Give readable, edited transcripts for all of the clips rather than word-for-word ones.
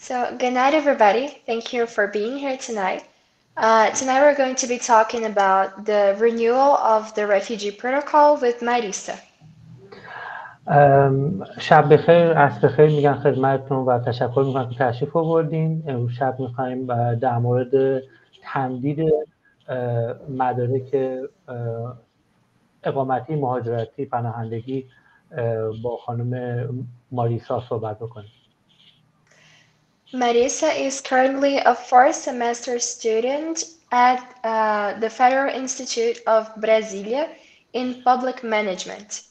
So, good night, everybody. Thank you for being here tonight. Tonight, we're going to be talking about the renewal of the refugee protocol with Marisa. شب بخیر، عصر بخیر میگم خدمتتون و تشکر میکنم که تشریف آوردین. امروز شب میخوایم در مورد تمدید مدارک اقامتی، مهاجرتی، پناهندگی با خانم ماریسا صحبت بکنیم. Marisa is currently a fourth semester student at the Federal Institute of Brasilia in Public Management.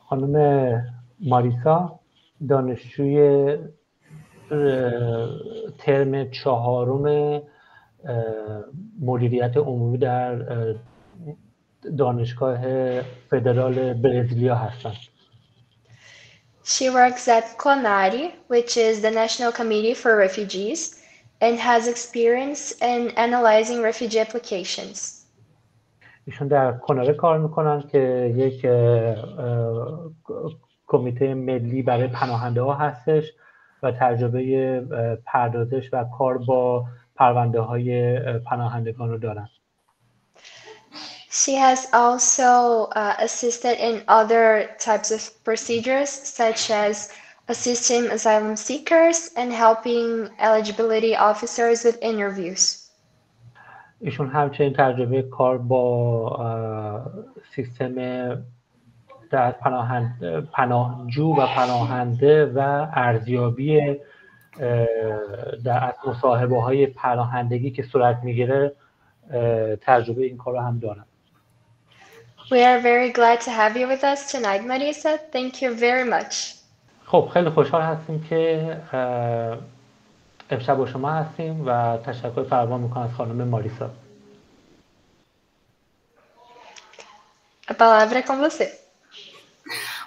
خانم ماریسا دانشجوی ترم چهارم مدیریت عمومی در دانشگاه فدرال برزیلیا هستند. She works at CONARE, which is the National Committee for Refugees, and has experience in analyzing refugee applications. ایشون در کناره کار میکنن که یک کمیته ملی برای پناهنده ها هستش و تجربه پردازش و کار با پرونده های پناهندگان رو دارن. She has also assisted in other types of procedures, such as assisting asylum seekers and helping eligibility officers with interviews. ایشون همچنین تجربه کار با سیستم در پناهجو و پناهنده و ارزیابی در مصاحبه های پناهندگی که صورت میگیره تجربه این کار رو هم دارن. We are very glad to have you with us tonight, Marisa. Thank you very much. خب خیلی خوشحال هستیم که امشب با شما هستیم و تشکر فراوان میکنم از خانم ماریسا. A palavra é com você.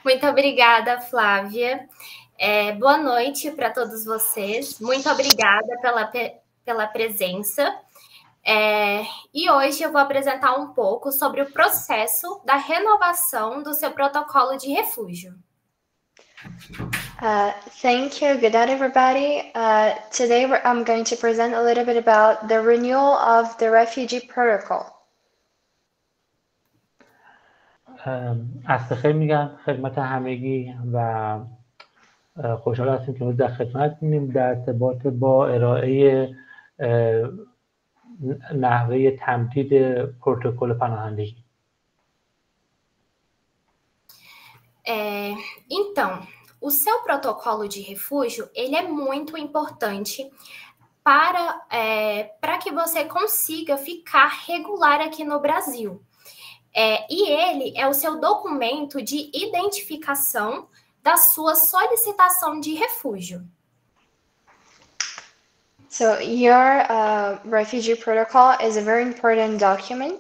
Muito obrigada, Flávia. Boa noite para todos vocês. Muito obrigada pela presença. E hoje eu vou apresentar um pouco sobre o processo da renovação do seu protocolo de refúgio. Thank you. Good night, everybody. Today I'm going to present a little bit about the renewal of the refugee protocol. عصر خیر میگم خدمت همگی و خوشحال هستیم که در خدمتتونیم در ارتباط با ارائه نحوه تمدید پروتکل پناهندگی. Então, o seu protocolo de refúgio, ele é muito importante para que você consiga ficar regular aqui no Brasil. E ele é o seu documento de identificação da sua solicitação de refúgio. So your refugee protocol is a very important document.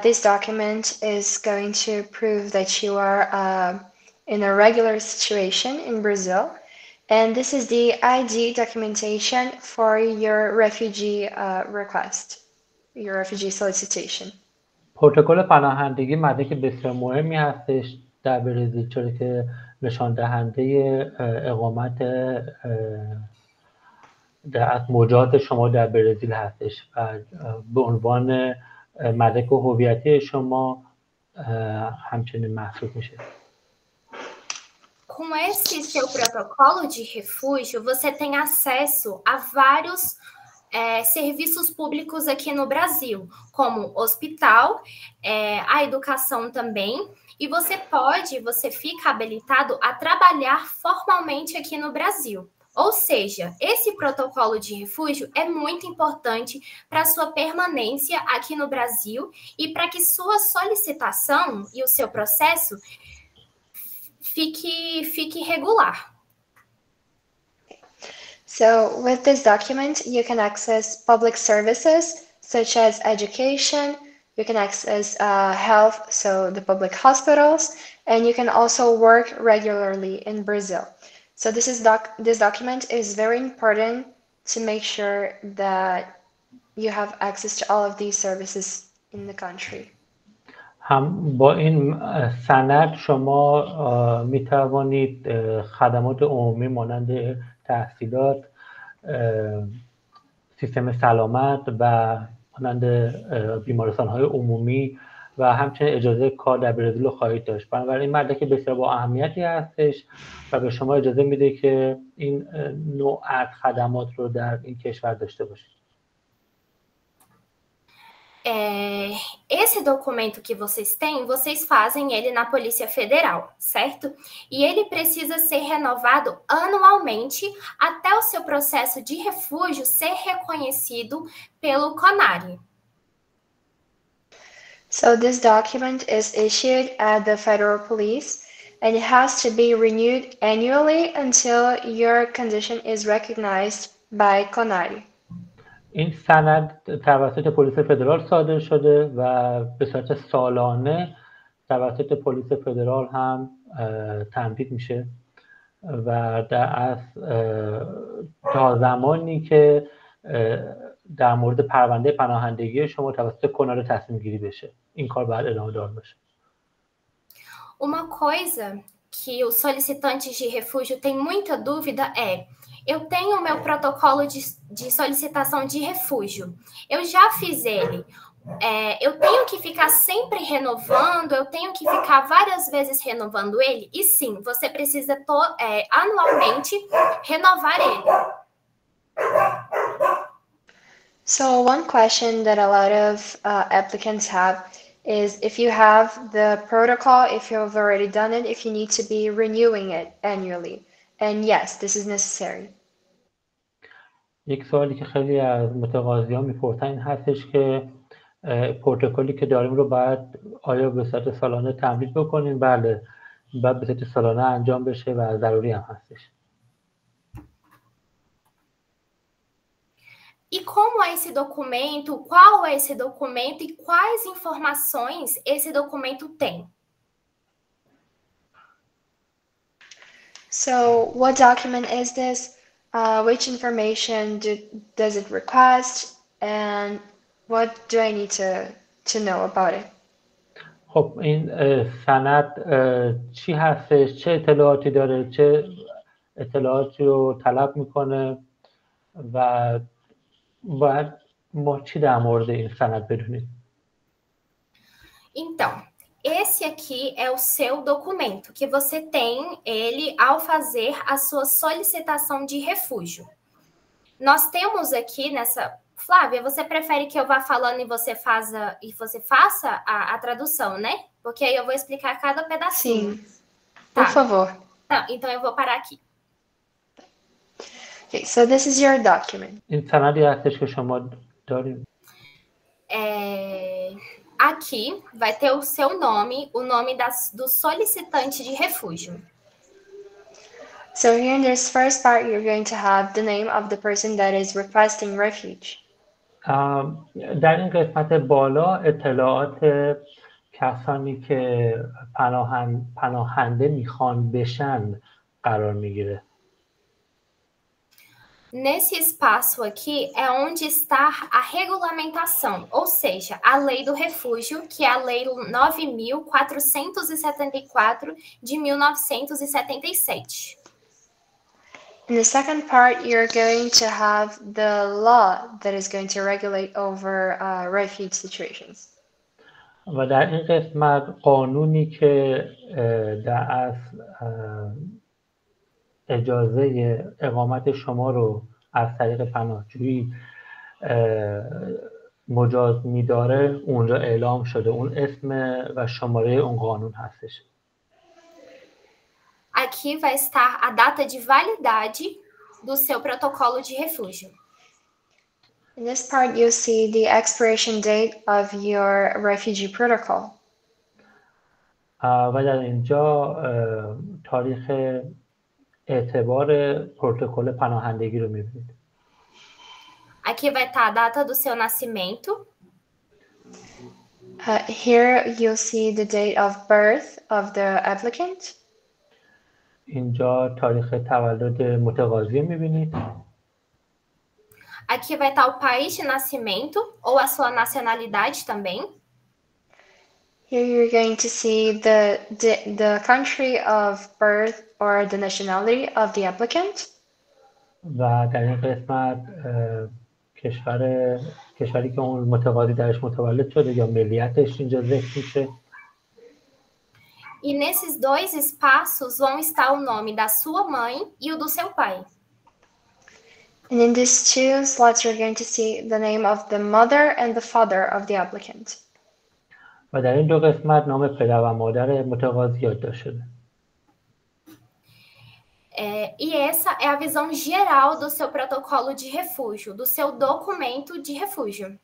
This document is going to prove that you are in a regular situation in Brazil. And this is the ID documentation for your refugee request, your refugee solicitation. پروتکل پناهندگی مدرک بسیار مهمی هستش در برزیل، چرا که نشان دهنده اقامت در مجاز شما در برزیل هستش و به عنوان مدرک هویتی شما همچنین محسوب میشه. Com esse seu protocolo de refúgio, você tem acesso a vários serviços públicos aqui no Brasil, como hospital, a educação também, e você fica habilitado a trabalhar formalmente aqui no Brasil. Ou seja, esse protocolo de refúgio é muito importante para a sua permanência aqui no Brasil e para que sua solicitação e o seu processo fique regular. So with this document, you can access public services such as education, you can access health, so the public hospitals, and you can also work regularly in Brazil. So this document is very important to make sure that you have access to all of these services in the country. هم با این سند شما می توانید خدمات عمومی مانند تحصیلات، سیستم سلامت و مانند بیمارستان‌های عمومی و همچنین اجازه کار در برزیل رو خواهید داشت. بنابراین این مدرک بسیار با اهمیتی هستش و به شما اجازه میده که این نوع از خدمات رو در این کشور داشته باشید. Esse documento que vocês têm, vocês fazem ele na Polícia Federal, certo? E ele precisa ser renovado anualmente até o seu processo de refúgio ser reconhecido pelo CONARE. So this document is issued at the Federal Police and it has to be renewed annually until your condition is recognized by CONARE. این سند توسط پلیس فدرال صادر شده و به صورت سالانه توسط پلیس فدرال هم تمدید میشه و در اصل تا زمانی که در مورد پرونده پناهندگی شما توسط کنار تصمیم گیری بشه این کار باید ادامه دار بشه. Uma coisa que os solicitantes de refúgio têm muita dúvida é: eu tenho o meu protocolo de solicitação de refúgio, eu já fiz ele, eu tenho que ficar sempre renovando, eu tenho que ficar várias vezes renovando ele? E sim, você precisa anualmente renovar ele. So one question that a lot of applicants have is if you have the protocol, if you've already done it, if you need to be renewing it annually. And yes, this is necessary. یک سوالی که خیلی از متقاضیان میپرسن این هستش که پروتکلی که داریم رو باید آیا به صورت سالانه تمدید بکنیم؟ بله، باید به صورت سالانه انجام بشه و ضروری هم هستش. E como é esse documento? Qual é esse documento e quais informações esse documento tem? So what document is this? Which information does it request? And what do I need to know about it? خب این سند چی هستش؟ چه اطلاعاتی داره؟ چه اطلاعاتی رو طلب میکنه؟ و باید ما چی در مورد این سند بدونیم؟ Então, esse aqui é o seu documento, que você tem ele ao fazer a sua solicitação de refúgio. Nós temos aqui nessa... Flávia, você prefere que eu vá falando e você faça a tradução, né? Porque aí eu vou explicar cada pedacinho. Sim, por favor. Tá, então eu vou parar aqui. Okay, so this is your document. این سندی هستش که شما داریم. Aqui vai ter o seu nome, o nome do solicitante de refúgio. So here in this first part, you're going to have the name of the person that is requesting refuge. در این قسمت بالا اطلاعات کسانی که پناهنده میخوان بشن قرار میگیره. Nesse espaço aqui é onde está a regulamentação, ou seja, a lei do refúgio, que é a lei 9.474 de 1977. In the second part, you're going to have the law that is going to regulate over refuge situations. و در این قسمت قانونی که در اصل اجازه اقامت شما رو از طریق پناهجویی مجاز می‌داره اونجا اعلام شده. اون اسم و شماره اون قانون هستش. Aqui vai estar a data de validade do seu protocolo de refúgio. In this part, you'll see the expiration date of your refugee protocol. و در اینجا تاریخ اعتبار پروتکل پناهندگی رو می‌بینید. Aqui vai estar a data do seu nascimento. Here you'll see the date of birth of the applicant. اینجا تاریخ تولد متقاضی می‌بینید. Aqui vai estar o país de nascimento ou a sua nacionalidade também. Here you're going to see the country of birth or the nationality of the applicant. و در این قسمت کشوری که اون متقاضی درش متولد شده یا ملیتش اینجا ذکر میشه. E nesses dois espaços vão estar o nome da sua mãe e o do seu pai. And in these two slots, you're going to see the name of the mother and the father of the applicant. و در این دو قسمت نام پدر و مادر متقاضی یادداشت شده. E essa é a visão geral do seu protocolo de refúgio, do seu documento de refúgio.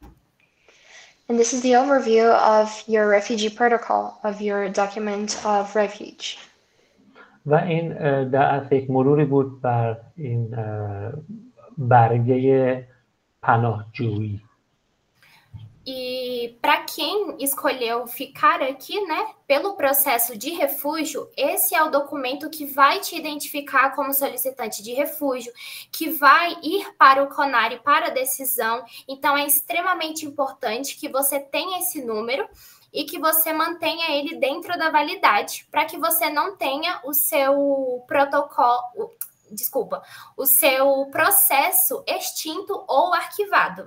And this is the overview of your refugee protocol, of your document of refuge. و این در اصل یک مروری بود بر این برگه پناهجویی. E para quem escolheu ficar aqui, né, pelo processo de refúgio, esse é o documento que vai te identificar como solicitante de refúgio, que vai ir para o CONARE para a decisão. Então, é extremamente importante que você tenha esse número e que você mantenha ele dentro da validade, para que você não tenha o seu o seu processo extinto ou arquivado.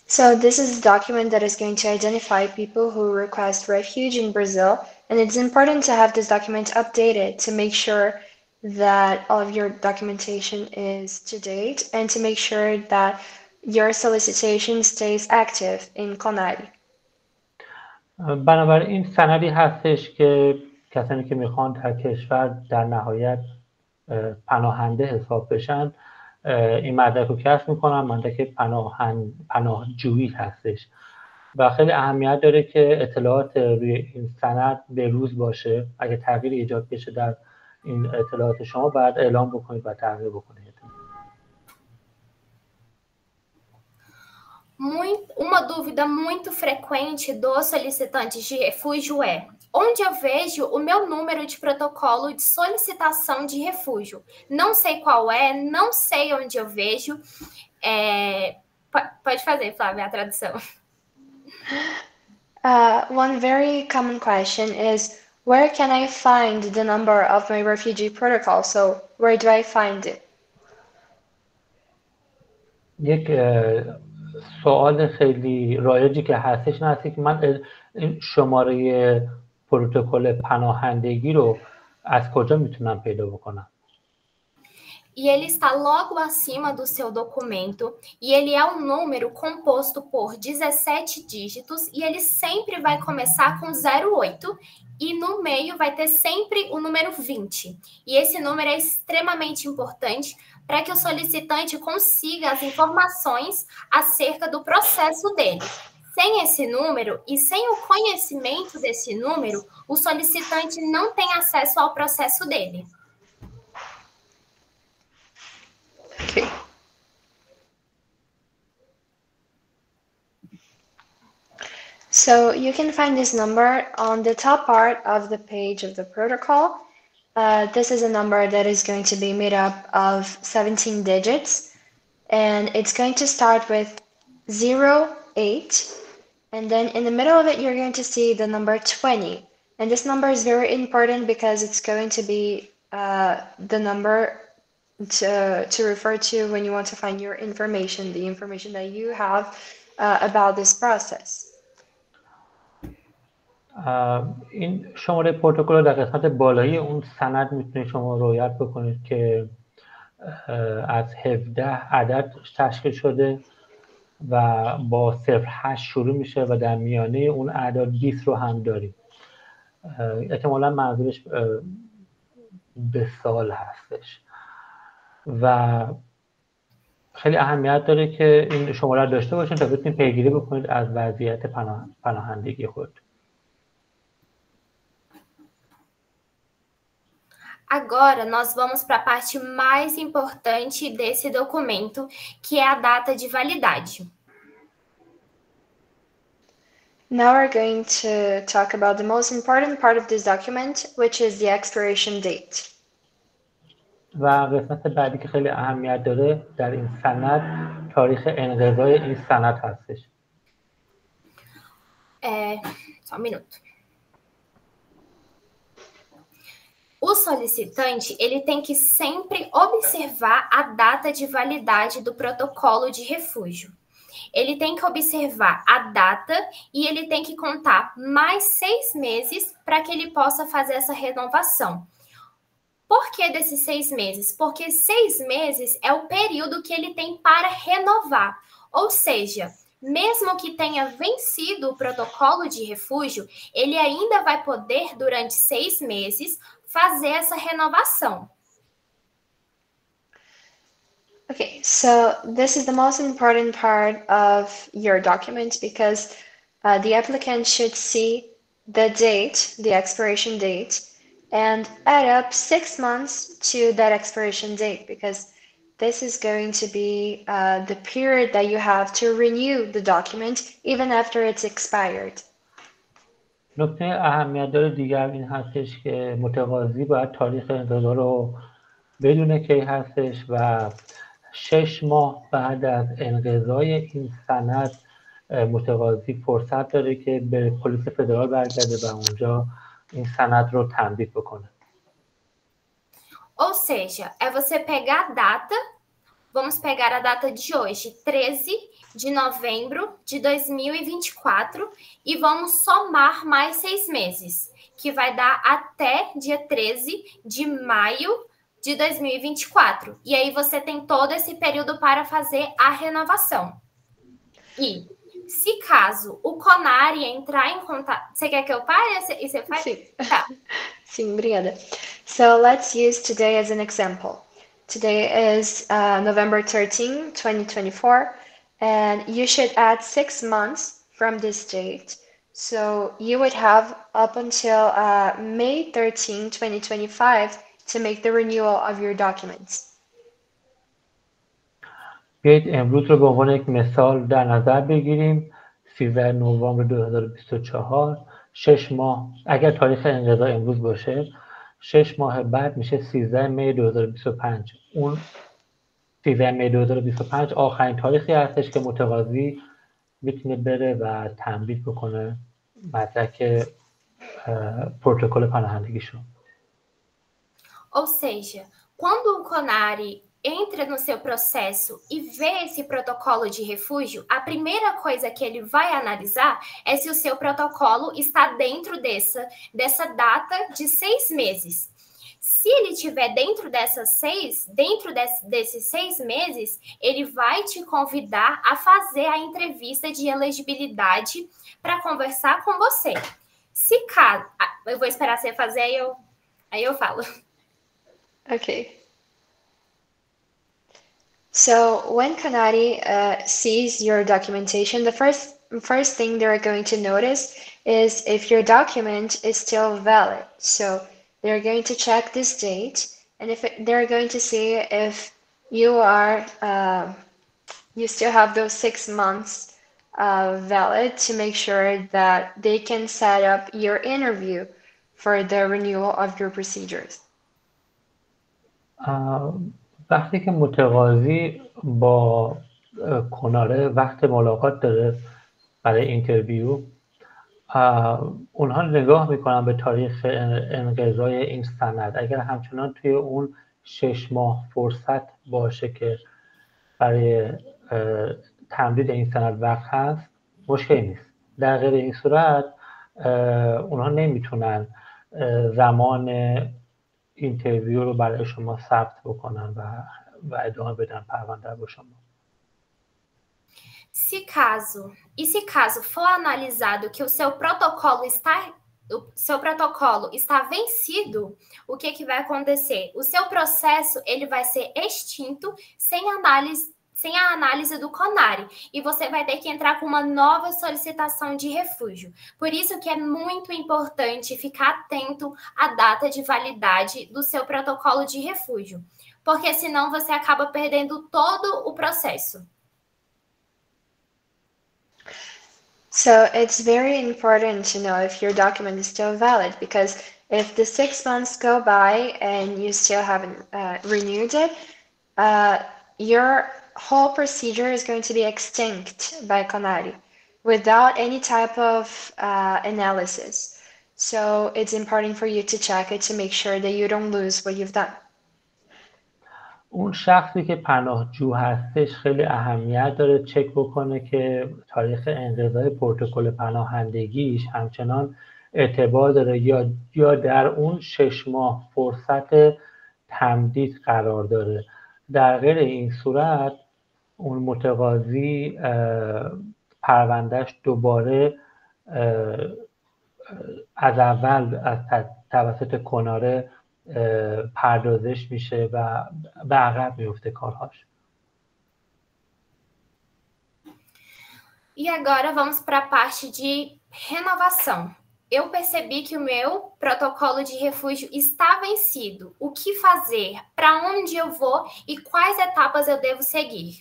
So this is a document that is going to identify people who request refuge in Brazil, and it's important to have this document updated to make sure that all of your documentation is to date and to make sure that your solicitation stays active in CONARE. بنابراین سندی هستش که کسانی که میخوان در کشور در نهایت پناهنده حساب بشن این مدرک رو کسب میکنن. مدرک پناهجویی هستش و خیلی اهمیت داره که اطلاعات روی این سند به روز باشه. اگه تغییر ایجاد بشه در این اطلاعات شما باید اعلام بکنید و تغییر بکنید. Uma dúvida muito frequente dos solicitantes de refúgio é: onde eu vejo o meu número de protocolo de solicitação de refúgio? Não sei qual é, não sei onde eu vejo. Pode fazer, Flávia, a tradução. One very common question is, where can I find the number of my refugee protocol? So where do I find it? یک سوال خیلی رایجی که هستش این هستی که من شماره پروتکل پناهندگی رو از کجا میتونم پیدا بکنم؟ E ele está logo acima do seu documento, e ele é um número composto por 17 dígitos, e ele sempre vai começar com 08, e no meio vai ter sempre o número 20. E esse número é extremamente importante para que o solicitante consiga as informações acerca do processo dele. Sem esse número e sem o conhecimento desse número, o solicitante não tem acesso ao processo dele. Okay. So you can find this number on the top part of the page of the protocol. This is a number that is going to be made up of 17 digits, and it's going to start with 08, and then in the middle of it, you're going to see the number 20. And this number is very important because it's going to be the number to refer to when you want to find your information, the information that you have about this process. این شماره پروتکل در قسمت بالایی اون سند میتونید شما رعایت بکنید که از 17 عدد تشکیل شده و با 08 شروع میشه و در میانه اون اعداد 20 رو هم داریم. احتمالا منظورش به سال هستش و خیلی اهمیت داره که این شماره رو داشته باشید تا بتونید پیگیری بکنید از وضعیت پناهندگی خود. Agora, nós vamos para a parte mais importante desse documento, que é a data de validade. Now we're going to talk about the most important part of this document, which is the expiration date. و قسمت بعدی که خیلی اهمیت داره در این سند تاریخ انقضای این سند هستش. Só um minuto. Os solicitante, ele tem que sempre observar a data de validade do protocolo de refúgio. Ele tem que observar a data e ele tem que contar mais 6 meses para que ele possa fazer essa renovação. Por que desses 6 meses? Porque 6 meses é o período que ele tem para renovar. Ou seja, mesmo que tenha vencido o protocolo de refúgio, ele ainda vai poder, durante 6 meses, fazer essa renovação. Okay, so this is the most important part of your document because the applicant should see the date, the expiration date, and add up 6 months to that expiration date because this is going to be the period that you have to renew the document even after it's expired. نکته اهمیت‌دار دیگر این هستش که متقاضی باید تاریخ انقضا رو بدونه کی هستش و 6 ماه بعد از انقضای این سند متقاضی فرصت داره که به پلیس فدرال برگرده و اونجا این سند رو تمدید بکنه. Ou seja, é você pegar a data, vamos pegar a data de hoje, 13 de novembro de 2024, e vamos somar mais 6 meses, que vai dar até dia 13 de maio de 2024. E aí você tem todo esse período para fazer a renovação. E se caso o CONARE entrar em contato... Você quer que eu pare e você faz? Sim. Tá. Sim, obrigada. So let's use today as an example. Today is November 13, 2024, and you should add 6 months from this date. So you would have up until May 13, 2025 to make the renewal of your documents. بیایید امروز رو به عنوان یک مثال در نظر بگیریم. 13 نوامبر 2024 6 ماه، اگر تاریخ انقضا امروز باشه 6 ماه بعد میشه 13 می 2025. اون 13 می 2025 آخرین تاریخی هستش که متقاضی میتونه بره و تمدید بکنه مدرک پروتکل پناهندگیشو. Ou seja, quando o CONARE entra no seu processo e vê esse protocolo de refúgio, a primeira coisa que ele vai analisar é se o seu protocolo está dentro dessa data de 6 meses. Se ele estiver dentro desses 6 meses, ele vai te convidar a fazer a entrevista de elegibilidade para conversar com você. Se caso... Eu vou esperar você fazer, aí eu falo. Okay. So when CONARE sees your documentation, the first thing they're going to notice is if your document is still valid. So they're going to check this date, and if they're going to see if you are you still have those 6 months valid to make sure that they can set up your interview for the renewal of your procedures. وقتی که متقاضی با کناره وقت ملاقات داره برای اینترویو، اونها نگاه میکنن به تاریخ انقضای این سند. اگر همچنان توی اون 6 ماه فرصت باشه که برای تمدید این سند وقت هست، مشکلی نیست. در غیر این صورت اونها نمیتونن زمان اینترویو رو برای شما ثبت بکنن و ادامه بدن پرونده با شما. Se caso for analisado que o seu protocolo está vencido, o que vai acontecer? O seu processo ele vai ser extinto sem a análise do CONARE, e você vai ter que entrar com uma nova solicitação de refúgio. Por isso que é muito importante ficar atento à data de validade do seu protocolo de refúgio, porque senão você acaba perdendo todo o processo. So it's very important to know if your document is still valid, because if the 6 months go by and you still haven't renewed it, your whole procedure is going to be extinct by CONARE without any type of analysis. So it's important for you to check it to make sure that you don't lose what you've done. اون شخصی که پناهجو هستش خیلی اهمیت داره چک بکنه که تاریخ انقضای پروتکل پناهندگیش همچنان اعتبار داره یا در اون 6 ماه فرصت تمدید قرار داره. در غیر این صورت اون متقاضی پروندهش دوباره از اول از توسط کناره پردازش میشه و به عقب میفته کارهاش. E agora vamos para a parte de renovação. Eu percebi que o meu protocolo de refúgio está vencido. O que fazer? Para onde eu vou e quais etapas eu devo seguir?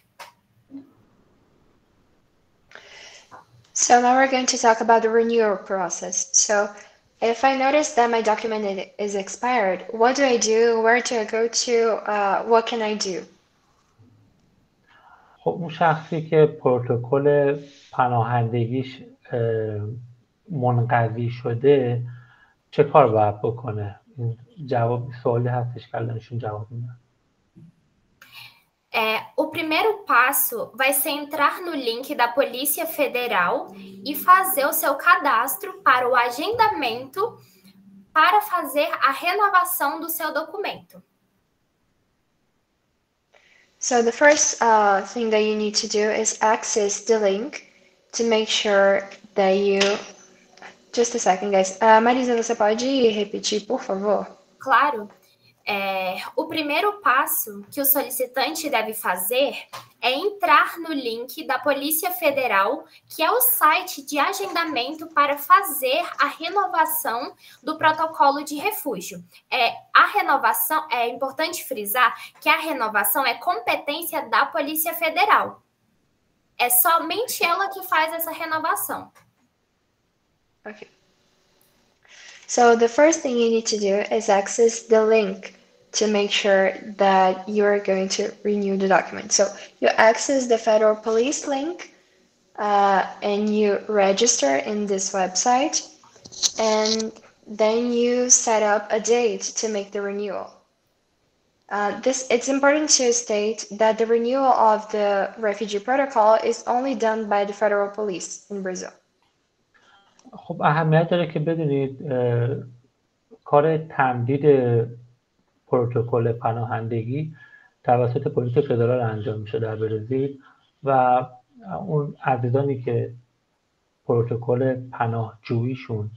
So now we're going to talk about the renewal process. So if I notice that my document is expired, what do I do? Where do I go to? What can I do? خب اون شخصی که پروتکل پناهندگیش منقضی شده چه کار باید بکنه؟ این جواب سوالی هستش که الانشون جواب میدن. O primeiro passo vai ser entrar no link da Polícia Federal e fazer o seu cadastro para o agendamento para fazer a renovação do seu documento. So the first thing that you need to do is access the link to make sure that you... Just a second, guys. Marisa, você pode repetir, por favor? Claro. O primeiro passo que o solicitante deve fazer é entrar no link da Polícia Federal, que é o site de agendamento para fazer a renovação do protocolo de refúgio. A renovação, é importante frisar que a renovação é competência da Polícia Federal. É somente ela que faz essa renovação. Okay. So the first thing you need to do is access the link to make sure that you are going to renew the document. So you access the federal police link and you register in this website, and then you set up a date to make the renewal. It's important to state that the renewal of the refugee protocol is only done by the federal police in Brazil. خب اهمیت داره که بدونید کار تمدید پروتکل پناهندگی توسط پلیس فدرال انجام میشه در برزیل و اون عزیزانی که پروتکل پناهجوییشون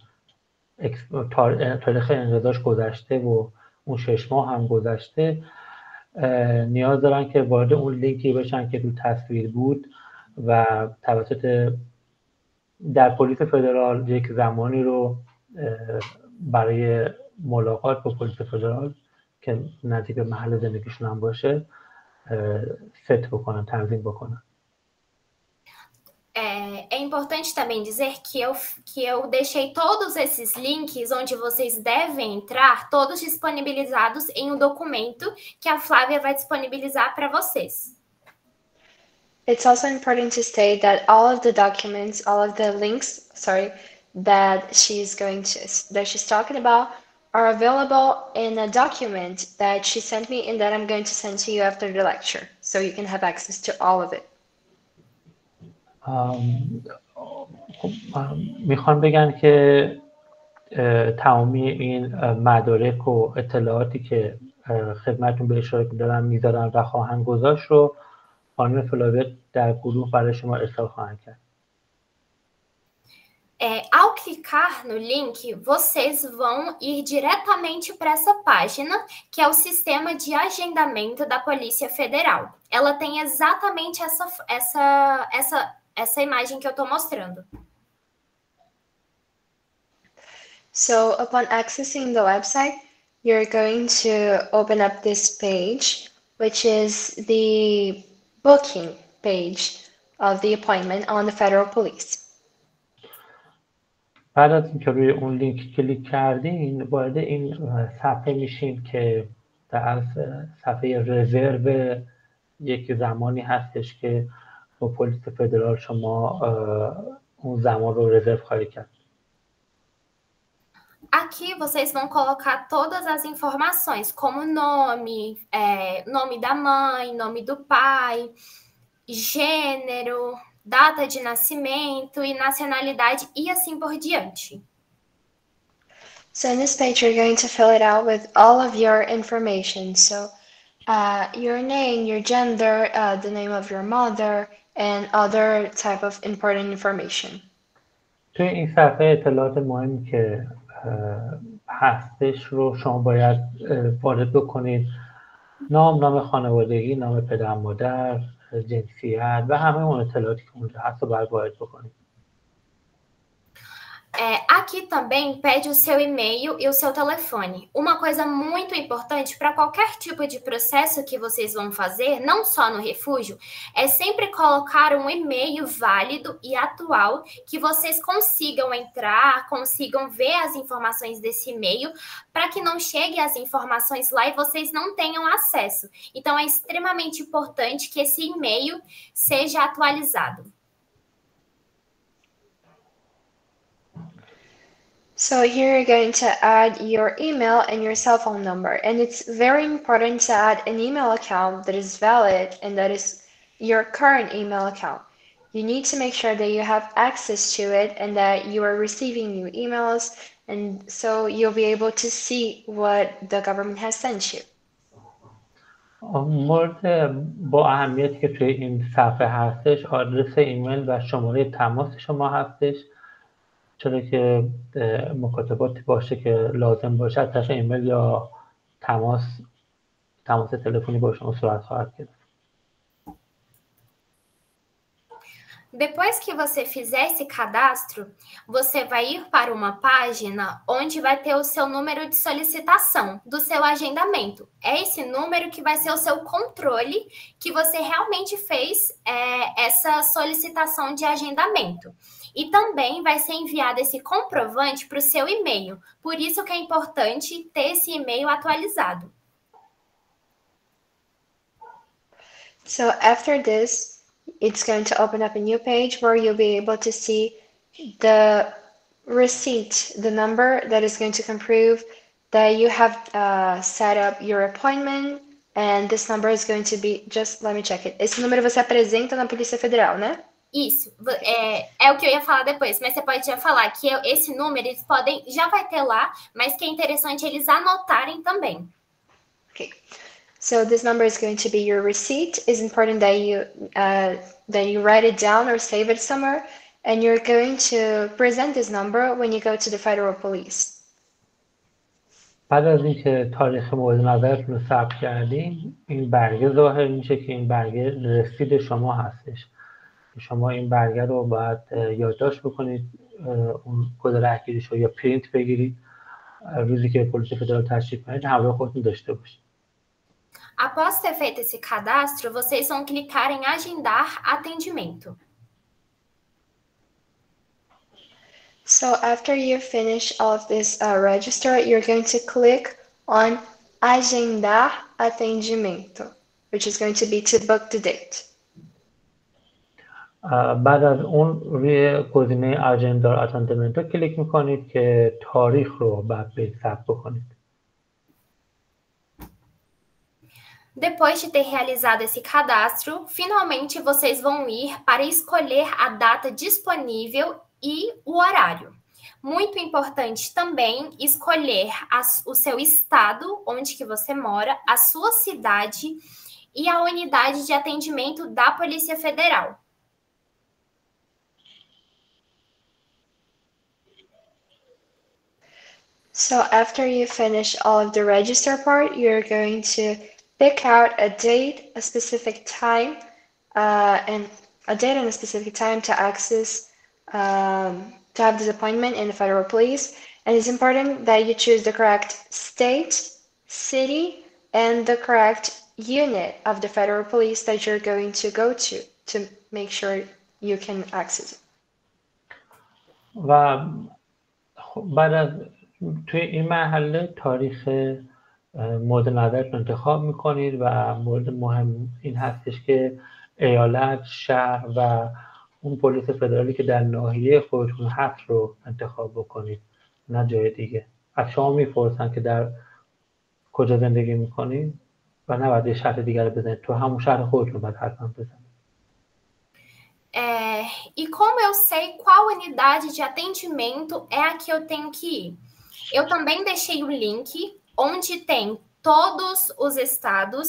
تاریخ انقضاش گذشته و اون 6 ماه هم گذشته نیاز دارن که وارد اون لینکی بشن که رو تصویر بود و توسط در پلیس فدرال یک زمانی رو برای ملاقات با پلیس فدرال که نزدیک به محل زندگیشون هم باشه ست بکنن، تنظیم بکنن. É importante também dizer que eu deixei todos esses links onde vocês devem entrar, todos disponibilizados em um documento que a Flávia vai disponibilizar para vocês. It's also important to state that all of the documents, all of the links, that she's talking about are available in a document that she sent me and that I'm going to send to you after the lecture, so you can have access to all of it. میخوان بگن که تمامی این مدارک و اطلاعاتی که خدمتتون به اشاره دارن میذارن و خواهند گذاشت رو خانم فلاویت در گروه برای شما ارسال خواهند کرد. Ao clicar no link, vocês vão ir diretamente para essa página, que é o sistema de agendamento da Polícia Federal. Ela tem exatamente essa imagem que eu estou mostrando. So upon accessing the website, you're going to open up this page, which is the booking page of the appointment on the federal police. بعد از اینکه روی اون لینک کلیک کردین وارد این صفحه میشین که در صفحه رزرو یک زمانی هستش که با پلیس فدرال شما اون زمان رو رزرو خواهید کرد. Aqui vocês vão colocar todas as informações, como nome, nome da mãe, nome do pai, gênero, data de nascimento e nacionalidade e assim por diante. So in this page, you're going to fill it out with all of your information. So your name, your gender, the name of your mother, and other type of important information. توی این صفحه اطلاعات مهمی که هستش رو شما باید وارد بکنید. نام خانوادگی، نام پدر مادر، جنسیت و همه اون اطلاعاتی که اونجا هست رو باید وارد بکنید. Aqui também pede o seu e-mail e o seu telefone. Uma coisa muito importante para qualquer tipo de processo que vocês vão fazer, não só no refúgio, é sempre colocar um e-mail válido e atual que vocês consigam entrar, consigam ver as informações desse e-mail, para que não cheguem as informações lá e vocês não tenham acesso. Então, é extremamente importante que esse e-mail seja atualizado. So here you're going to add your email and your cell phone number. And it's very important to add an email account that is valid and that is your current email account. You need to make sure that you have access to it and that you are receiving new emails, and so you'll be able to see what the government has sent you. مورد با اهمیتی که توی این صفحه هستش آدرس ایمیل و شماره تماس شما هستش، چرا که مکاتباتی باشه که لازم باشه از طریق ایمیل یا تماس تلفنی با شما صورت خواهد گرفت. Depois que você fizer esse cadastro, você vai ir para uma página onde vai ter o seu número de solicitação do seu agendamento. É esse número que vai ser o seu controle que você realmente fez essa solicitação de agendamento. E também vai ser enviado esse comprovante para o seu e-mail. Por isso que é importante ter esse e-mail atualizado. So after this, it's going to open up a new page where you'll be able to see the receipt, the number that is going to prove that you have set up your appointment, and this number is going to be, just let me check it. Esse número você apresenta na Polícia Federal, né? Isso, é o que eu ia falar depois, mas você pode já falar que esse número eles podem, já vai ter lá, mas que é interessante eles anotarem também. Okay. So this number is going to be your receipt. It's important that you write it down or save it somewhere, and you're going to present this number when you go to the federal police. بعد از اینکه تاریخ مورد نظرتون رو ثبت کردین، این برگه ظاهر میشه که این برگه رسید شما هستش. شما این برگه رو باید یادداشت بکنید، اون کد رهگیریش رو یا پرینت بگیرید، روزی که پلیس فدرال تشریف کنید همراه خودتون داشته باشید. Após ter feito esse cadastro, vocês vão clicar em agendar atendimento. So after you finish all of this register, you're going to click on agendar atendimento, which is going to be to book the date. بعد از اون روی گزینه اجندار اتندمنت کلیک میکنید که تاریخ رو بعد ثبت بکنید. Depois de ter realizado esse cadastro, finalmente vocês vão ir para escolher a data disponível e o horário. Muito importante também escolher o seu estado, onde que você mora, a sua cidade e a unidade de atendimento da Polícia Federal. So after you finish all of the register part, you're going to pick out a date, a specific time, and a specific time to access, to have this appointment in the federal police. And it's important that you choose the correct state, city, and the correct unit of the federal police that you're going to go to make sure you can access it. و بعد از توی این مرحله تاریخ مورد نظرتون انتخاب میکنید و مورد مهم این هستش که ایالت، شهر و اون پلیس فدرالی که در ناحیه خودتون هست رو انتخاب بکنید، نه جای دیگه. از شما میپرسن که در کجا زندگی میکنید و نباید یه شهر دیگر رو بزنید، تو همون شهر خودتون باید حتما بزنید. E como eu sei qual unidade de atendimento é a que eu tenho que ir? Eu também deixei o link onde tem todos os estados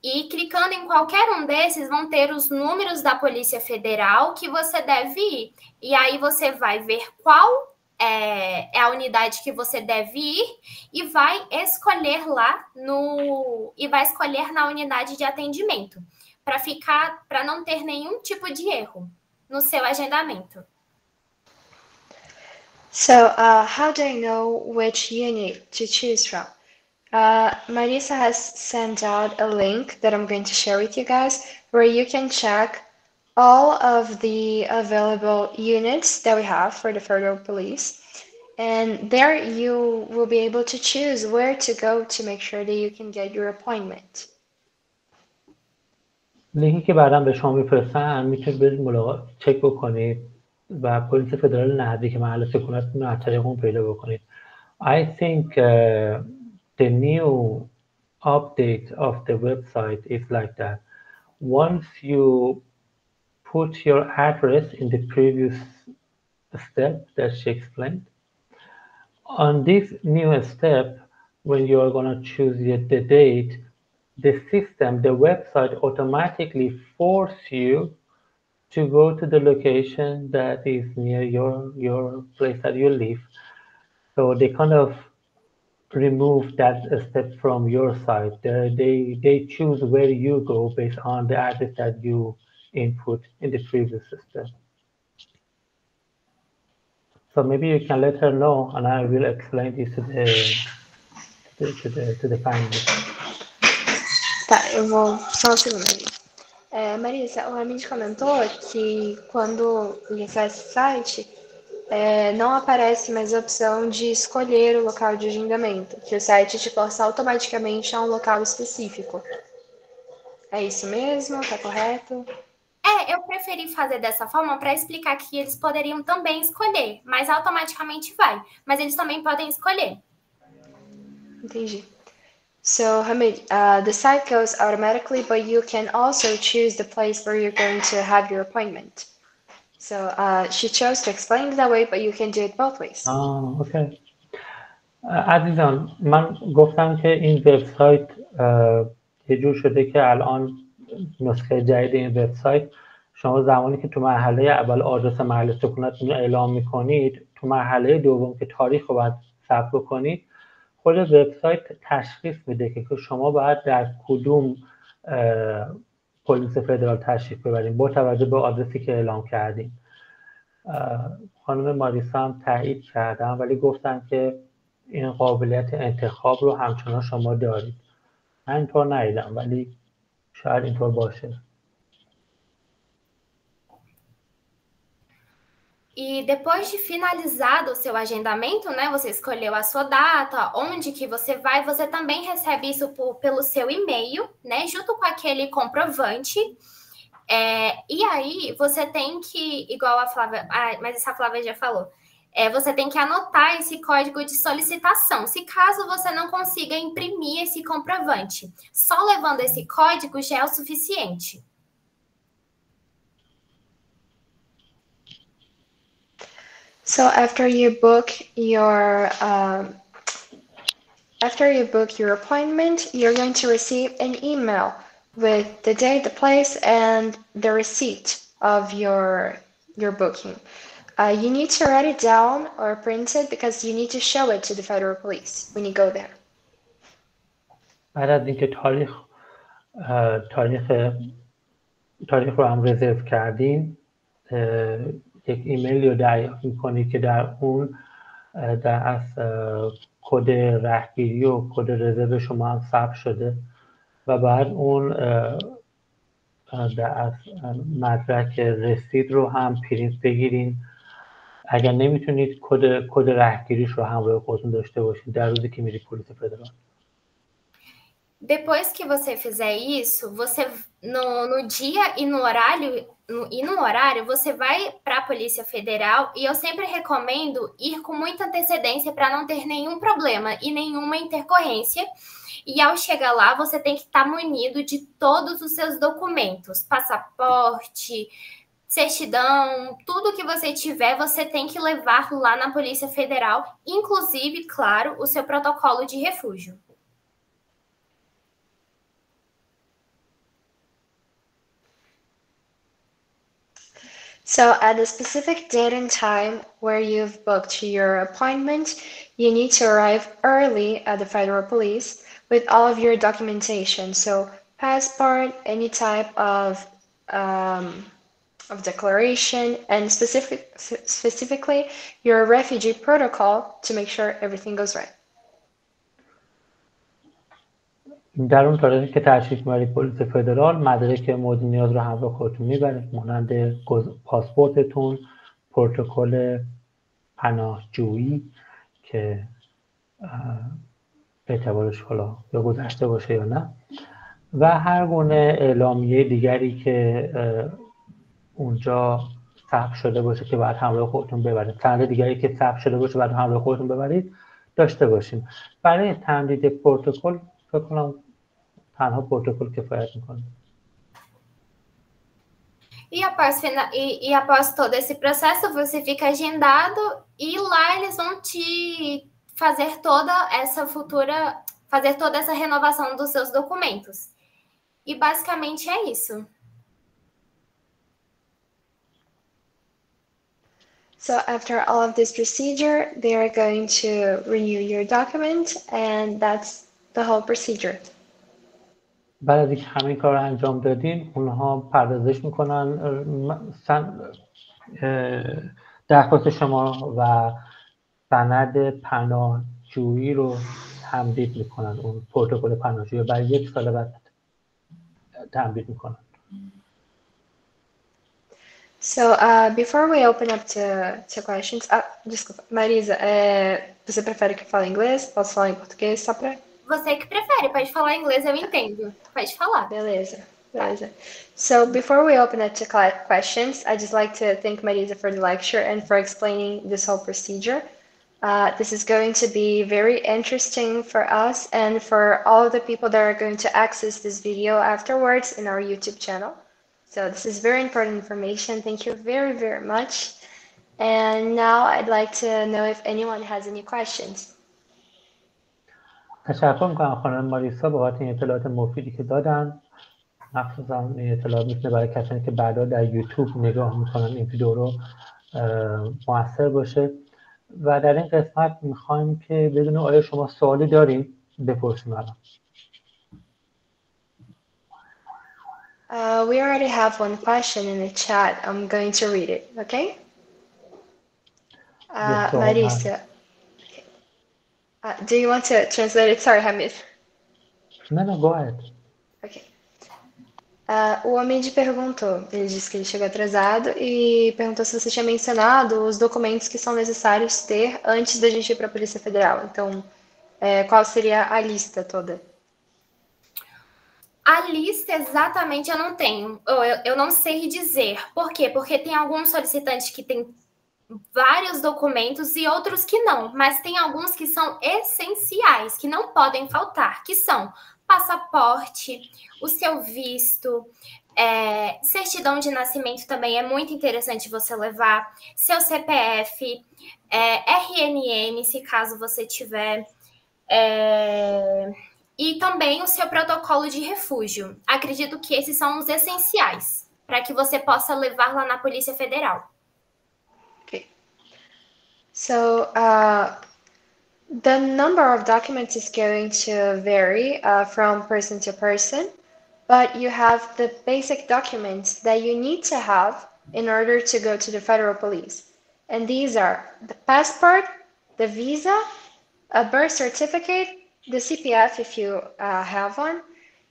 e clicando em qualquer um desses vão ter os números da Polícia Federal que você deve ir. E aí você vai ver qual é a unidade que você deve ir e vai escolher lá vai escolher na unidade de atendimento para não ter nenhum tipo de erro no seu agendamento. So, how do I know which unit to choose from? Marisa has sent out a link that I'm going to share with you guys where you can check all of the available units that we have for the federal police. And there you will be able to choose where to go to make sure that you can get your appointment. لینکی که بعدا به شما میفرستن میتونید برید چک بکنید و پلیس فدرال نزدیک محل سکونتتون رو از طریق اون پیدا بکنید. I think the new update of the website is like that. Once you put your address in the previous step that she explained, on this new step, when you are going to choose the date, the system, the website automatically force you to go to the location that is near your place that you live. So they kind of remove that step from your side. They choose where you go based on the address that you input in the previous step. So maybe you can let her know, and I will explain this to the family. Tá, eu vou só um segundo aí. Marisa, o Hamid comentou que quando ele acessa o site, não aparece mais a opção de escolher o local de agendamento, que o site te força automaticamente a um local específico. É isso mesmo? Tá correto? Eu preferi fazer dessa forma para explicar que eles poderiam também escolher, mas automaticamente vai. Mas eles também podem escolher. Entendi. So, Hamid, the site goes automatically, but you can also choose the place where you're going to have your appointment. So, she chose to explain it that way, but you can do it both ways. Okay. عزیزان، من گفتم که این وبسایت یه جور شده که الان نسخه جدید این وبسایت شما زمانی که تو مرحله اول آدرس محل سکونتتون رو اعلام میکنید، تو مرحله دوم که تاریخ رو باید ثبت بکنید، خود وبسایت تشخیص میده که شما باید در کدوم پلیس فدرال تشریف ببرید با توجه به آدرسی که اعلام کردیم. خانم ماریسا هم تایید کردن، ولی گفتن که این قابلیت انتخاب رو همچنان شما دارید. من اینطور ندیدم، ولی شاید اینطور باشه. E depois de finalizado o seu agendamento, né, você escolheu a sua data, onde que você vai, você também recebe isso pelo seu e-mail, né, junto com aquele comprovante. E aí você tem que, igual a Flávia, mas essa Flávia já falou, você tem que anotar esse código de solicitação, se caso você não consiga imprimir esse comprovante. Só levando esse código já é o suficiente. So after you book your appointment, you're going to receive an email with the date, the place, and the receipt of your booking. You need to write it down or print it because you need to show it to the federal police when you go there. بعد از اینکه تاریخ رو هم رزرو کردین، یک ایمیل رو دریافت میکنید که در اون از کد رهگیری و کد رزرو شما هم ثبت شده و بعد اون از مدرک رسید رو هم پرینت بگیرین. اگر نمیتونید کد رهگیریش رو همراه خودتون داشته باشید در روزی که میرید پلیس فدرال. Depois que você fizer isso, você no dia e no horário você vai para a Polícia Federal, e eu sempre recomendo ir com muita antecedência para não ter nenhum problema e nenhuma intercorrência. E ao chegar lá, você tem que estar munido de todos os seus documentos, passaporte, certidão, tudo que você tiver, você tem que levar lá na Polícia Federal, inclusive, claro, o seu protocolo de refúgio. So at a specific date and time where you've booked your appointment, you need to arrive early at the Federal Police with all of your documentation. So passport, any type of declaration, and specifically your refugee protocol to make sure everything goes right. در اون تاریخی که تشریف میبرید پلیس فدرال، مدرک مورد نیاز رو همراه خودتون میبرید، مانند پاسپورتتون، پروتکل پناهجویی که اعتبارش حالا یا گذشته باشه یا نه، و هر گونه اعلامیه دیگری که اونجا ثبت شده باشه که بعد همراه خودتون ببرید، سند دیگری که ثبت شده باشه بعد همراه خودتون ببرید داشته باشیم. برای تمدید پروتکل فکر کنم تنها پروتکل کفایت میکنه. E após todo esse processo, você fica agendado e lá eles vão te fazer toda essa renovação dos seus documentos. E basicamente é isso. So after all of this procedure, they are going to renew your document, and that's the whole procedure. بعد از اینکه همه کار رو انجام دادین، اونها پردازش میکنن درخواست شما و سند پناهجویی رو تمدید میکنن. اون پروتکل پناهجویی برای 1 سال بعد تمدید میکنن. So before we open up to questions, desculpa, Marisa, você prefere que eu fale inglês? Posso falar em português só para... Você que prefere, pode falar inglês, eu entendo. Pode falar. Beleza. So before we open up to questions, I'd just like to thank Marisa for the lecture and for explaining this whole procedure. This is going to be very interesting for us and for all of the people that are going to access this video afterwards in our YouTube channel. So this is very important information. Thank you very, very much. And now I'd like to know if anyone has any questions. تشکر میکنم خانم ماریسا بابت این اطلاعات مفیدی که دادن. مخصوصا این اطلاعات میتونه برای کسانی که بعدا در یوتیوب نگاه میکنن این ویدیو رو موثر باشه. و در این قسمت میخوایم که بدون آیا شما سوالی دارین بپرسیم الان. We already have one question in the chat. I'm going to read it, okay? Marisa. Do you want to translate it? Sorry, Hamid. No, go ahead. Ok. O Hamid perguntou, ele disse que ele chegou atrasado e perguntou se você tinha mencionado os documentos que são necessários ter antes da gente ir para a Polícia Federal. Então, qual seria a lista toda? A lista exatamente eu não tenho, eu não sei dizer. Por quê? Porque tem alguns solicitantes que têm vários documentos e outros que não, mas tem alguns que são essenciais, que não podem faltar, que são passaporte, o seu visto, certidão de nascimento também é muito interessante você levar, seu CPF, RNN, se caso você tiver, e também o seu protocolo de refúgio. Acredito que esses são os essenciais para que você possa levar lá na Polícia Federal. So the number of documents is going to vary from person to person, but you have the basic documents that you need to have in order to go to the federal police. And these are the passport, the visa, a birth certificate, the CPF if you have one,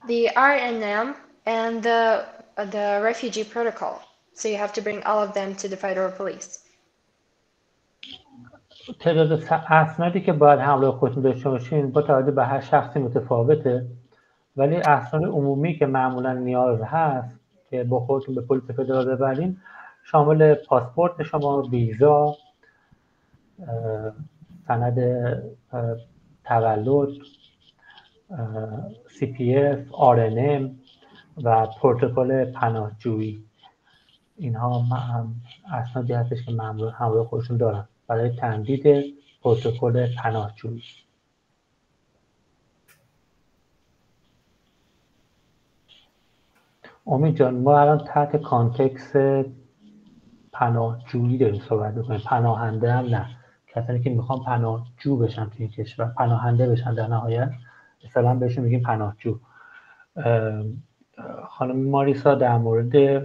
the RNM, and the refugee protocol. So you have to bring all of them to the federal police. تعداد اسنادی که باید همراه خودتون داشته باشین با توجه به هر شخصی متفاوته ولی اسناد عمومی که معمولا نیاز هست که با خودتون به پلیس فدرال ببرین شامل پاسپورت شما، ویزا، سند تولد، CPF، RNM و پروتکل پناهجویی. اینها اسنادی هستش که مامورا همراه خودشون دارن برای تمدید پروتکل پناهجویی. امید جان، ما الان تحت کانتکست پناهجویی داریم صحبت می‌کنیم، پناهنده هم نه. کسانی که میخوان پناهجو بشن توی این کشور، پناهنده بشن در نهایت، مثلا بهشون میگیم پناهجو. خانم ماریسا در مورد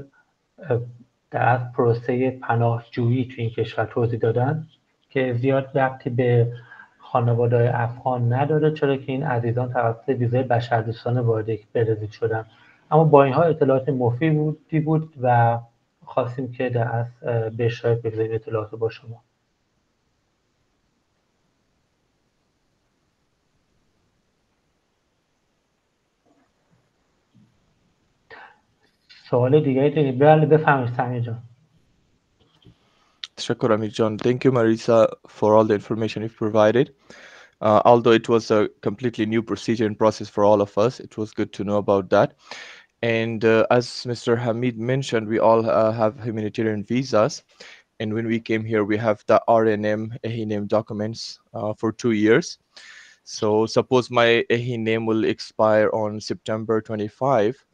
در پروسه پناهجویی توی این کشور توضیح دادن که زیاد ربطی به خانواده‌های افغان نداره، چرا که این عزیزان توسط ویزای بشردوستانه وارد برزیل شدن. اما با اینها اطلاعات مفیدی بود و خواستیم که در اصل به اشتراک بگذاریم اطلاعات با شما. سوال دیگری دارید؟ بله بفرمایید سمیع جان. Shukran, Amir John. Thank you, Marisa, for all the information you've provided. Although it was a completely new procedure and process for all of us, it was good to know about that. And as Mr. Hamid mentioned, we all have humanitarian visas. And when we came here, we have the RNM, EHINAME documents for 2 years. So suppose my EHINAME will expire on September 25.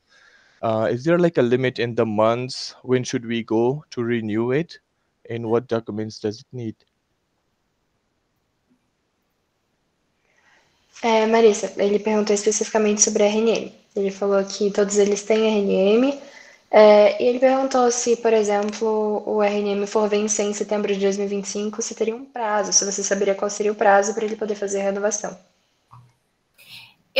Is there like a limit in the months? When should we go to renew it? And what documents does it need? Marisa, ele perguntou especificamente sobre a RNM. Ele falou que todos eles têm RNM. E ele perguntou se, por exemplo, o RNM for vencer em setembro de 2025, se teria um prazo, se você saberia qual seria o prazo para ele poder fazer a renovação.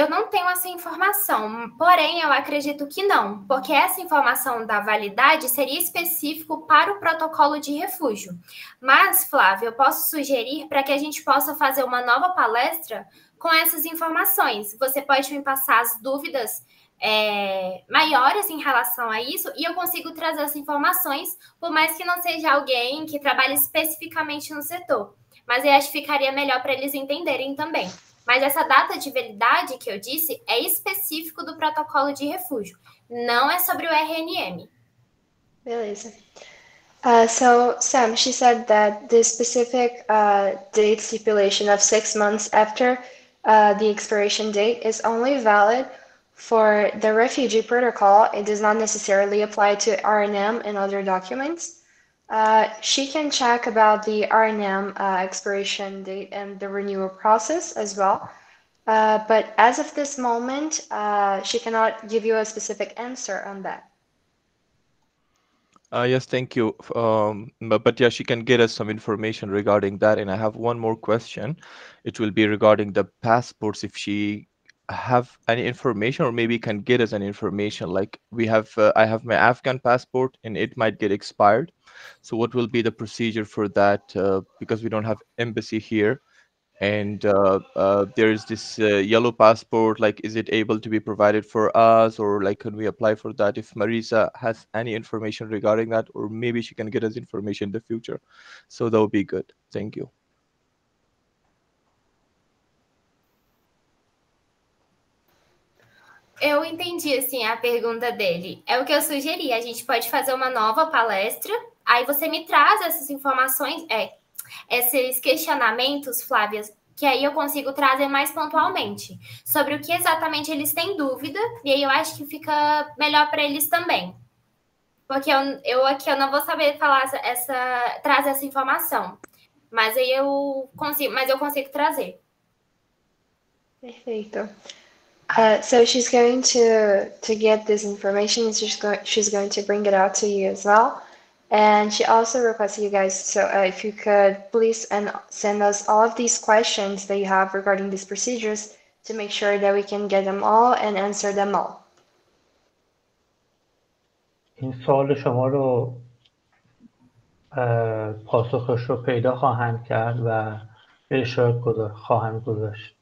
Eu não tenho essa informação, porém eu acredito que não, porque essa informação da validade seria específico para o protocolo de refúgio. Mas, Flávio, eu posso sugerir para que a gente possa fazer uma nova palestra com essas informações. Você pode me passar as dúvidas maiores em relação a isso e eu consigo trazer essas informações, por mais que não seja alguém que trabalhe especificamente no setor. Mas eu acho que ficaria melhor para eles entenderem também. Mas essa data de validade que eu disse é específico do protocolo de refúgio, não é sobre o RNM. Beleza. So, Sam, she said that the specific date stipulation of 6 months after the expiration date is only valid for the refugee protocol. It does not necessarily apply to RNM and other documents. She can check about the RNM expiration date and the renewal process as well. But as of this moment, she cannot give you a specific answer on that. Yes, thank you. But yeah, she can get us some information regarding that. And I have one more question. It will be regarding the passports. If she have any information, or maybe can get us an information, like we have, I have my Afghan passport and it might get expired. So what will be the procedure for that? Because we don't have embassy here. And there is this yellow passport, like is it able to be provided for us, or like can we apply for that? If Marisa has any information regarding that, or maybe she can get us information in the future, so that would be good. Thank you. Eu entendi, assim, a pergunta dele. É o que eu sugeri, a gente pode fazer uma nova palestra, aí você me traz essas informações, esses questionamentos, Flávia, que aí eu consigo trazer mais pontualmente sobre o que exatamente eles têm dúvida, e aí eu acho que fica melhor para eles também. Porque eu aqui eu não vou saber falar trazer essa informação, mas aí eu consigo trazer. Perfeito. So she's going to get this information. She's going to bring it out to you as well. And she also requested you guys, so if you could please send us all of these questions that you have regarding these procedures to make sure that we can get them all and answer them all. این سوال شما رو پاسخش رو پیدا خواهند کرد و به اشتراک خواهند گذاشت.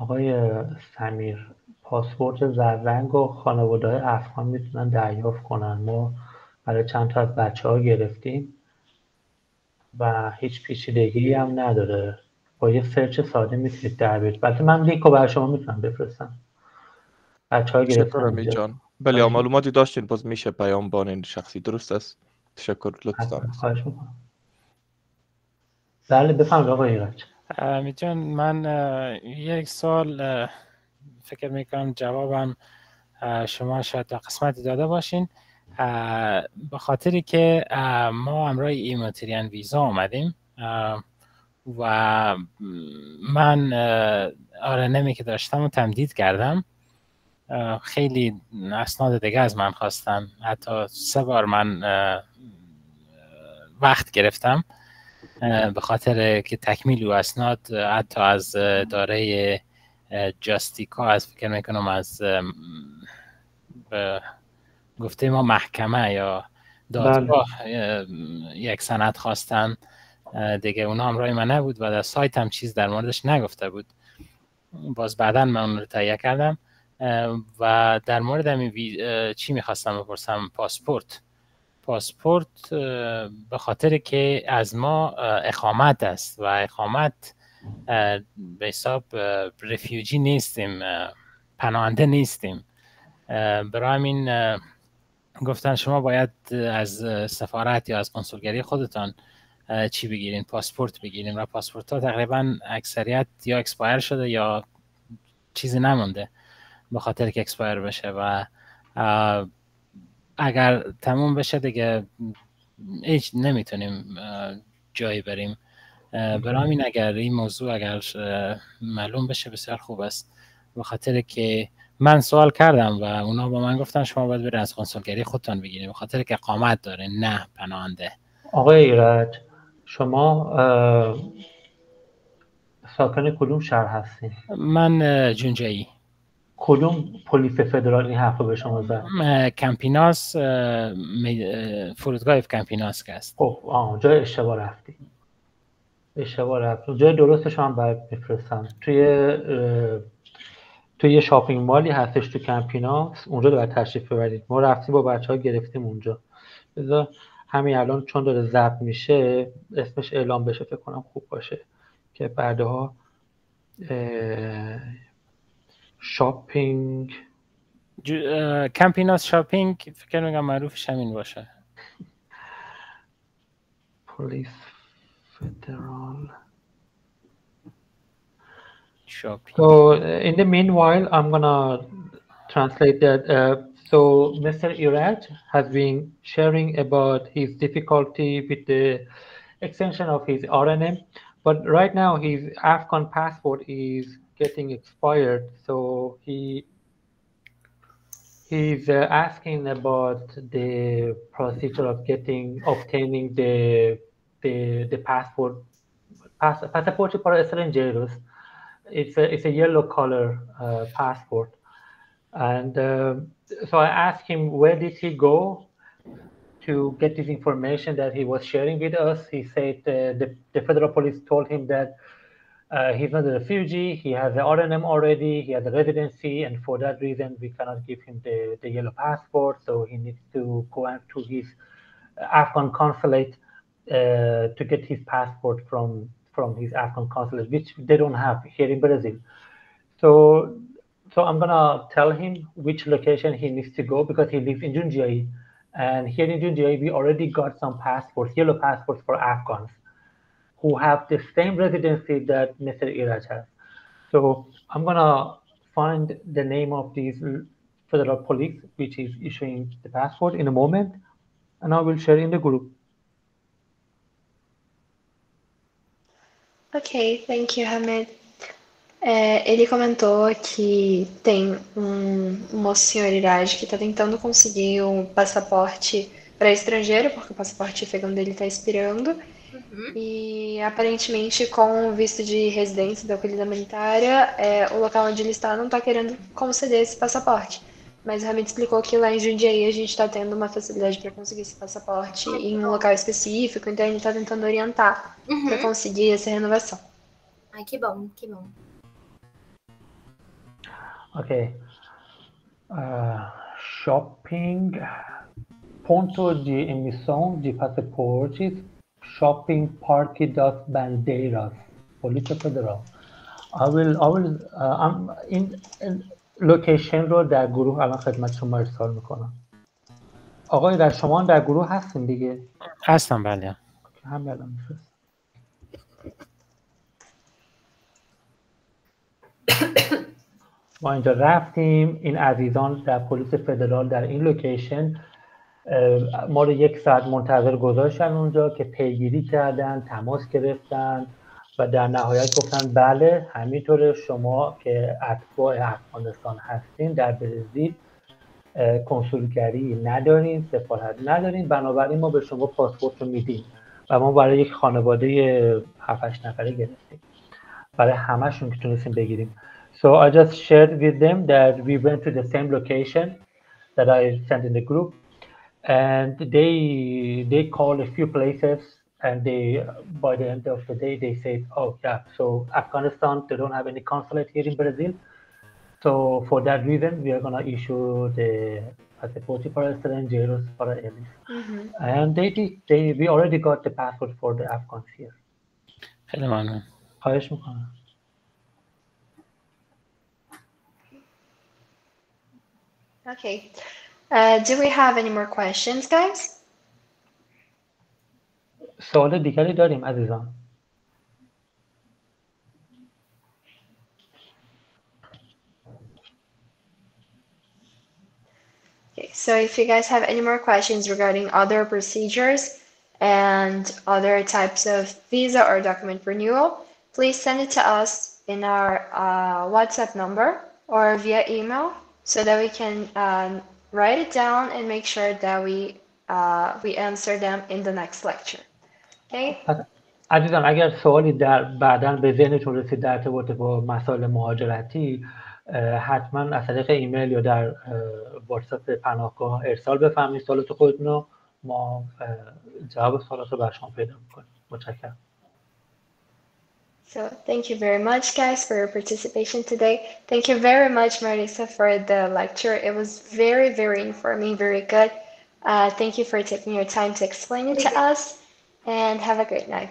آقای سمیر، پاسپورت زررنگ و خانواده‌های افغان میتونن دریافت کنن. ما برای چند تا از بچه‌ها گرفتیم و هیچ پیچیدگی هم نداره. با یه سرچ ساده میتونید در بیارید. البته من لینک رو برای شما میتونم بفرستم. بچه‌ها تشکر گرفتن امید اینجا. جان. بله خواهش معلوماتی داشتین باز میشه پیام بان شخصی درست است. تشکر لطفا. خواهش میکنم. بله بفرمایید آقای ایرج. امید جان، من یک سال فکر میکنم جوابم شما شاید تا قسمتی داده باشین. به خاطری که ما همراه ایماتریان ویزا آمدیم و من آرنمی که داشتم رو تمدید کردم. خیلی اسناد دیگه از من خواستن، حتی 3 بار من وقت گرفتم به خاطر که تکمیل و اسناد، حتی از داره جاستیکا، از فکر میکنم از گفته ما محکمه یا دادگاه یک سند خواستن دیگه. اونا همراه من نبود و در سایت هم چیز در موردش نگفته بود. باز بعدا من اون رو تهیه کردم. و در مورد چی میخواستم بپرسم؟ پاسپورت به خاطر که از ما اقامت است و اقامت به حساب رفیوجی نیستیم، پناهنده نیستیم. برای همین گفتن شما باید از سفارت یا از کنسولگری خودتان چی بگیرین؟ پاسپورت بگیرین. و پاسپورت ها تقریبا اکثریت یا اکسپایر شده یا چیزی نمونده به خاطر که اکسپایر بشه و اگر تموم بشه دیگه هیچ نمیتونیم جایی بریم. برای همین اگر این موضوع اگر معلوم بشه بسیار خوب است، به خاطر که من سوال کردم و اونا با من گفتن شما باید برید از کنسولگری خودتان بگیرید به خاطر که اقامت داره، نه پناهنده. آقای ایرج، شما ساکن کدوم شهر هستین؟ من جونجایی. کدوم پلیس فدرال این حرف رو به شما زد؟ کمپیناس، فرودگاه کمپیناس که است. خب جای اشتباه رفتی. جای درستش هم باید بفرستم. توی یه شاپینگ مالی هستش تو کمپیناس، اونجا باید تشریف ببرید. ما رفتیم با بچه‌ها گرفتیم اونجا. بذار همین الان چون داره ضبط میشه اسمش اعلام بشه، فکر کنم خوب باشه که بعدها شاپینگ کمپیناس شاپینگ فکر می‌کنم معروفش همین باشه. پلیس فدرال shopping. So in the meanwhile, I'm gonna translate that. So Mr. Iraj has been sharing about his difficulty with the extension of his RNM, but right now his Afghan passport is getting expired. So he's asking about the procedure of obtaining the passport. Passaporte para estrangeiros. It's a yellow color passport, and so I asked him where did he go to get this information that he was sharing with us. He said the federal police told him that he's not a refugee, he has the RNM already, he has a residency, and for that reason we cannot give him the yellow passport, so he needs to go to his Afghan consulate to get his passport from his Afghan consulate, which they don't have here in Brazil. So I'm gonna tell him which location he needs to go because he lives in Jundiaí, and here in Jundiaí we already got some passports, yellow passports for Afghans who have the same residency that Mr. Iraj has. So I'm gonna find the name of these federal police which is issuing the passport in a moment, and I will share in the group. Ok, thank you, Hamed. Ele comentou que tem um moço, senhor Iraj, que está tentando conseguir um passaporte para estrangeiro, porque o passaporte afegão dele está expirando. E aparentemente, com o visto de residência da acolhida humanitária, o local onde ele está não está querendo conceder esse passaporte. Mas o Hamed explicou que lá em Jundiaí a gente está tendo uma facilidade para conseguir esse passaporte em um local específico, então ele está tentando orientar para conseguir essa renovação. Ai, que bom, que bom. Okay. Shopping. Ponto de emissão de passaportes. Shopping Parque das Bandeiras. Polícia Federal. این لوکیشن رو در گروه الان خدمت شما ارسال میکنم. آقای در شما در گروه هستین دیگه؟ هستم بله. هم الان میفرستم. ما اینجا رفتیم. این عزیزان در پلیس فدرال در این لوکیشن ما رو 1 ساعت منتظر گذاشتن اونجا که پیگیری کردن، تماس گرفتن و در نهایت گفتن بله همینطوره، شما که اتباع افغانستان هستین در برزیل کنسولگری ندارین، سفارت ندارین، بنابراین ما به شما پاسپورت رو میدیم و ما برای یک خانواده 7-8 نفره گرفتیم، برای همه‌شون که تونستیم بگیریم. So I just shared with them that we went to the same location that I sent in the group, and they called a few places, and they by the end of the day they said, oh yeah, so Afghanistan, they don't have any consulate here in Brazil, so for that reason we are going to issue the passaporte para estrangeiros para eles. And we already got the passport for the Afghans here. خیلی ممنون. خواهش میکنم. Okay. Do we have any more questions, guys? سوال دیگری داریم عزیزان. Okay, so if you guys have any more questions regarding other procedures and other types of visa or document renewal, please send it to us in our WhatsApp number or via email so that we can write it down and make sure that we answer them in the next lecture. Okay? عزیزان اگر سوالی بعداً به ذهنتون رسید در ارتباط با مسائل مهاجرتی حتما از طریق ایمیل یا در واتساپ پناهگاه ارسال بفرمایید سوالات خودتون رو، ما جواب سوالات رو برای شما پیدا می‌کنیم. متشکرم. So thank you very much, guys, for your participation today. Thank you very much, Marisa, for the lecture. It was very, very informative, very good. Thank you for taking your time to explain it to us, and have a great night.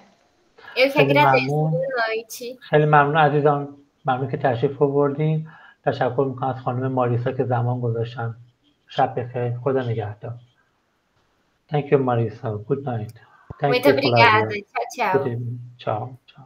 Eu que agradeço. Boa noite. خیلی ممنون عزیزان، ممنون که تشریف آوردین. تشکر میکنم از خانم ماریسا که زمان گذاشتن. شب بخیر، خدا نگهدار. Thank you, Marisa. Good night. Thank Muito you, obrigada. Flavia. Tchau, tchau. Good evening. Ciao. Ciao.